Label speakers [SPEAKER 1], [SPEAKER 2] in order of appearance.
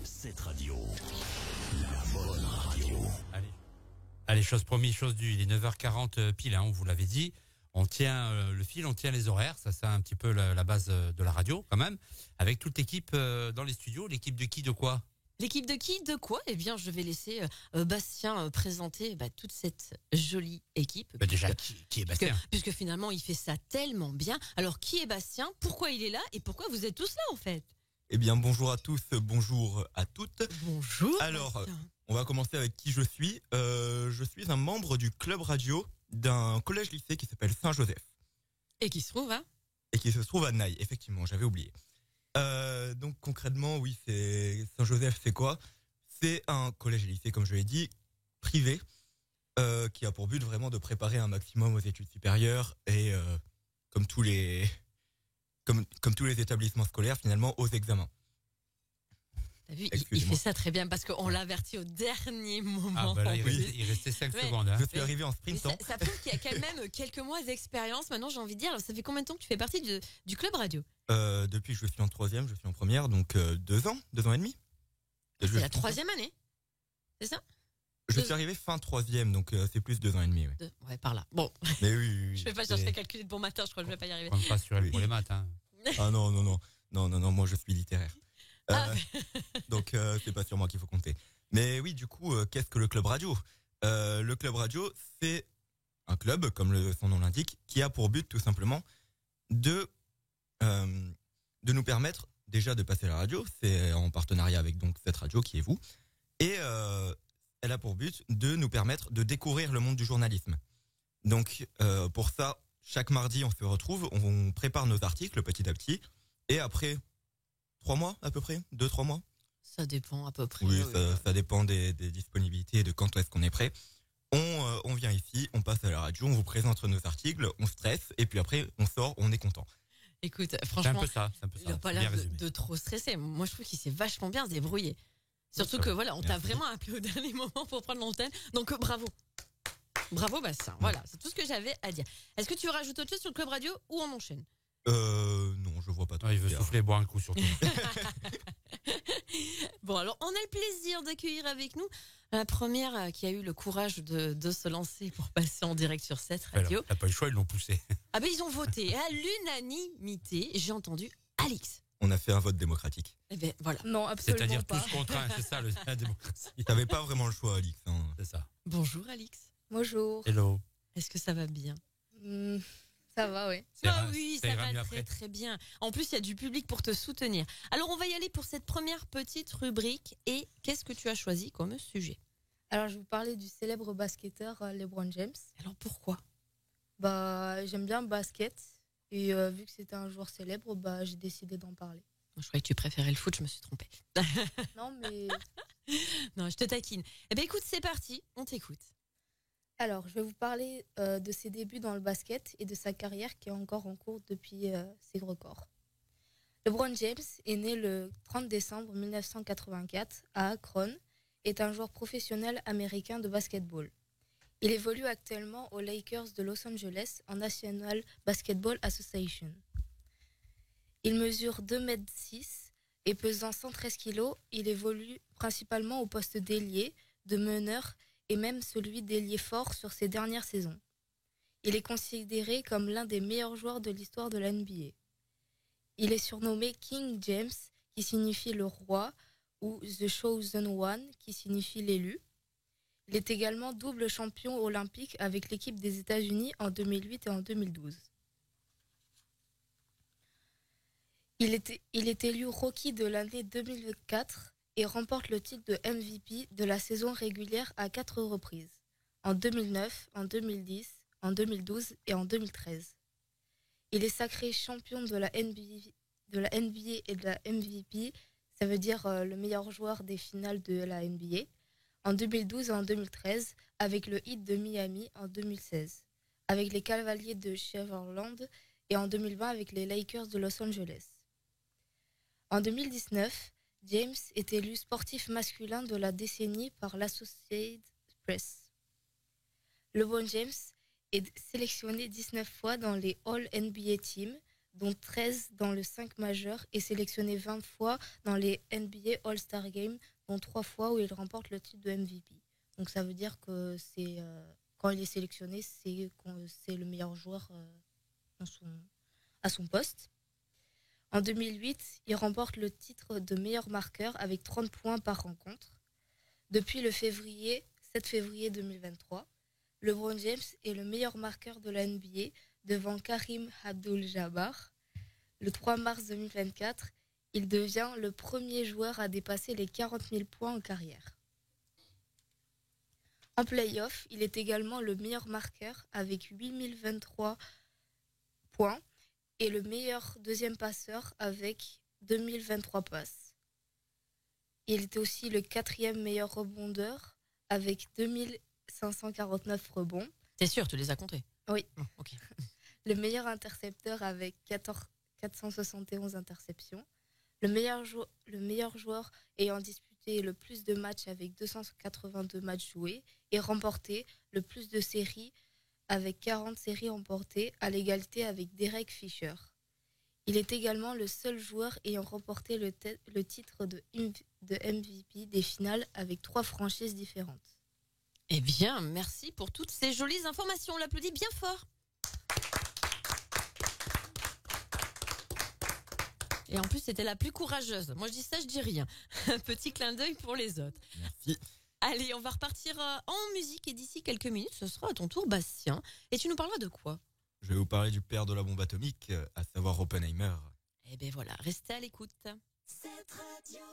[SPEAKER 1] Cette radio, la bonne radio.
[SPEAKER 2] Allez, chose promise, chose due. Il est 9h40 pile, on vous l'avait dit. On tient le fil, on tient les horaires. Ça, c'est un petit peu la base de la radio, quand même. Avec toute l'équipe dans les studios. L'équipe de qui, de quoi ?
[SPEAKER 3] L'équipe de qui, de quoi ? Eh bien, je vais laisser Bastien présenter toute cette jolie équipe.
[SPEAKER 2] Déjà, qui est Bastien ?
[SPEAKER 3] Puisque finalement, il fait ça tellement bien. Alors, qui est Bastien ? Pourquoi il est là ? Et pourquoi vous êtes tous là, en fait ?
[SPEAKER 4] Eh bien, bonjour à tous, bonjour à toutes.
[SPEAKER 3] Bonjour.
[SPEAKER 4] Alors,
[SPEAKER 3] Bastien.
[SPEAKER 4] on va commencer avec qui je suis. Je suis un membre du club radio d'un collège-lycée qui s'appelle Saint-Joseph.
[SPEAKER 3] Et qui se trouve, hein ?
[SPEAKER 4] Et qui se trouve à Naï, effectivement, j'avais oublié. Donc concrètement, oui, c'est Saint-Joseph, c'est quoi ? C'est un collège-lycée, comme je l'ai dit, privé, qui a pour but vraiment de préparer un maximum aux études supérieures et comme tous les établissements scolaires, finalement, aux examens.
[SPEAKER 3] T'as vu, il fait ça très bien parce qu'on l'a averti au dernier moment.
[SPEAKER 2] Ah, bah là, il restait 5 secondes. Hein.
[SPEAKER 4] Je suis arrivé en sprintant.
[SPEAKER 3] Ça prouve qu'il y a quand même quelques mois d'expérience. Maintenant, j'ai envie de dire, alors, ça fait combien de temps que tu fais partie du club radio ?
[SPEAKER 4] Depuis que je suis en troisième, je suis en première, donc 2 ans et demi.
[SPEAKER 3] C'est la troisième année, c'est ça ?
[SPEAKER 4] Je suis arrivé fin troisième, donc c'est plus 2 ans et demi. Ouais,
[SPEAKER 3] Ouais, par là. Bon,
[SPEAKER 4] mais oui.
[SPEAKER 3] je vais pas chercher à calculer de bon matin, je crois que je vais pas y arriver.
[SPEAKER 2] On ne pas sur elle pour les maths. Hein.
[SPEAKER 4] Ah non, moi je suis littéraire. Donc c'est pas sur moi qu'il faut compter. Mais oui, du coup, qu'est-ce que le club radio ? Le club radio, c'est un club, comme son nom l'indique, qui a pour but tout simplement de nous permettre déjà de passer à la radio. C'est en partenariat avec donc cette radio qui est vous. Et elle a pour but de nous permettre de découvrir le monde du journalisme. Donc pour ça, chaque mardi, on se retrouve, on prépare nos articles petit à petit. Et après 3 mois à peu près, 2-3 mois.
[SPEAKER 3] Ça dépend à peu près.
[SPEAKER 4] Oui, ça dépend des disponibilités et de quand est-ce qu'on est prêt. On vient ici, on passe à la radio, on vous présente nos articles, on stresse et puis après on sort, on est content.
[SPEAKER 3] Écoute, franchement,
[SPEAKER 2] c'est un peu ça.
[SPEAKER 3] il n'a pas l'air de trop stresser. Moi, je trouve qu'il s'est vachement bien se débrouiller. Surtout que voilà, on t'a vraiment appelé au dernier moment pour prendre l'antenne. Donc bravo. Bravo Bastien. Voilà, c'est tout ce que j'avais à dire. Est-ce que tu veux rajouter autre chose sur le club radio ou on enchaîne ?
[SPEAKER 4] Non, je vois pas trop.
[SPEAKER 2] Il veut souffler, boire un coup surtout.
[SPEAKER 3] Bon, alors on a le plaisir d'accueillir avec nous la première qui a eu le courage de se lancer pour passer en direct sur cette radio.
[SPEAKER 2] T'as pas eu le choix, ils l'ont poussé.
[SPEAKER 3] Ah ben ils ont voté à l'unanimité. J'ai entendu Alix.
[SPEAKER 4] On a fait un vote démocratique.
[SPEAKER 3] Eh ben voilà.
[SPEAKER 5] Non, absolument
[SPEAKER 2] C'est-à-dire
[SPEAKER 5] pas.
[SPEAKER 2] tous contre un, c'est ça la démocratie.
[SPEAKER 4] T'avais pas vraiment le choix, Alix. Hein.
[SPEAKER 2] C'est ça.
[SPEAKER 3] Bonjour Alix.
[SPEAKER 5] Bonjour.
[SPEAKER 2] Hello.
[SPEAKER 3] Est-ce que ça va bien ?
[SPEAKER 5] Ça va, oui.
[SPEAKER 3] Oui, ça
[SPEAKER 2] ira
[SPEAKER 3] va
[SPEAKER 2] mieux
[SPEAKER 3] très
[SPEAKER 2] après.
[SPEAKER 3] très bien. En plus, il y a du public pour te soutenir. Alors, on va y aller pour cette première petite rubrique. Et qu'est-ce que tu as choisi comme sujet ?
[SPEAKER 5] Alors, je vais vous parler du célèbre basketteur LeBron James.
[SPEAKER 3] Alors, pourquoi ?
[SPEAKER 5] J'aime bien le basket. Et vu que c'était un joueur célèbre, j'ai décidé d'en parler.
[SPEAKER 3] Je croyais que tu préférais le foot, je me suis trompée.
[SPEAKER 5] Non, mais...
[SPEAKER 3] Non, je te taquine. Eh bien, écoute, c'est parti, on t'écoute.
[SPEAKER 5] Alors, je vais vous parler de ses débuts dans le basket et de sa carrière qui est encore en cours depuis ses records. LeBron James est né le 30 décembre 1984 à Akron, est un joueur professionnel américain de basketball. Il évolue actuellement aux Lakers de Los Angeles en National Basketball Association. Il mesure 2,6 m et pesant 113 kg, il évolue principalement au poste d'ailier, de meneur et même celui d'ailier fort sur ses dernières saisons. Il est considéré comme l'un des meilleurs joueurs de l'histoire de la NBA. Il est surnommé King James, qui signifie le roi, ou The Chosen One, qui signifie l'élu. Il est également double champion olympique avec l'équipe des États-Unis en 2008 et en 2012. Il est élu rookie de l'année 2004 et remporte le titre de MVP de la saison régulière à 4 reprises, en 2009, en 2010, en 2012 et en 2013. Il est sacré champion de la NBA et de la MVP, ça veut dire le meilleur joueur des finales de la NBA, en 2012 et en 2013, avec le Heat de Miami en 2016, avec les Cavaliers de Cleveland et en 2020 avec les Lakers de Los Angeles. En 2019, James est élu sportif masculin de la décennie par l'Associated Press. LeBron James est sélectionné 19 fois dans les All-NBA Teams, dont 13 dans le 5 majeur, et sélectionné 20 fois dans les NBA All-Star Games, dont 3 fois où il remporte le titre de MVP. Donc ça veut dire que quand il est sélectionné, c'est le meilleur joueur à son poste. En 2008, il remporte le titre de meilleur marqueur avec 30 points par rencontre. Depuis le 7 février 2023, LeBron James est le meilleur marqueur de la NBA devant Karim Abdul-Jabbar. Le 3 mars 2024, il devient le premier joueur à dépasser les 40 000 points en carrière. En play-off, il est également le meilleur marqueur avec 8 023 points et le meilleur deuxième passeur avec 2023 passes. Il était aussi le 4e meilleur rebondeur avec 2549 rebonds.
[SPEAKER 3] T'es sûr, tu les as comptés?
[SPEAKER 5] Oui.
[SPEAKER 3] Oh, ok.
[SPEAKER 5] Le meilleur intercepteur avec 471 interceptions. Le meilleur joueur ayant disputé le plus de matchs avec 282 matchs joués et remporté le plus de séries avec 40 séries remportées à l'égalité avec Derek Fisher. Il est également le seul joueur ayant remporté le titre de MVP des finales avec 3 franchises différentes.
[SPEAKER 3] Eh bien, merci pour toutes ces jolies informations. On l'applaudit bien fort. Et en plus, c'était la plus courageuse. Moi, je dis ça, je dis rien. Un petit clin d'œil pour les autres.
[SPEAKER 4] Merci.
[SPEAKER 3] Allez, on va repartir en musique et d'ici quelques minutes, ce sera à ton tour, Bastien. Et tu nous parleras de quoi?
[SPEAKER 4] Je vais vous parler du père de la bombe atomique, à savoir Oppenheimer.
[SPEAKER 3] Eh bien voilà, restez à l'écoute.
[SPEAKER 1] Cette radio.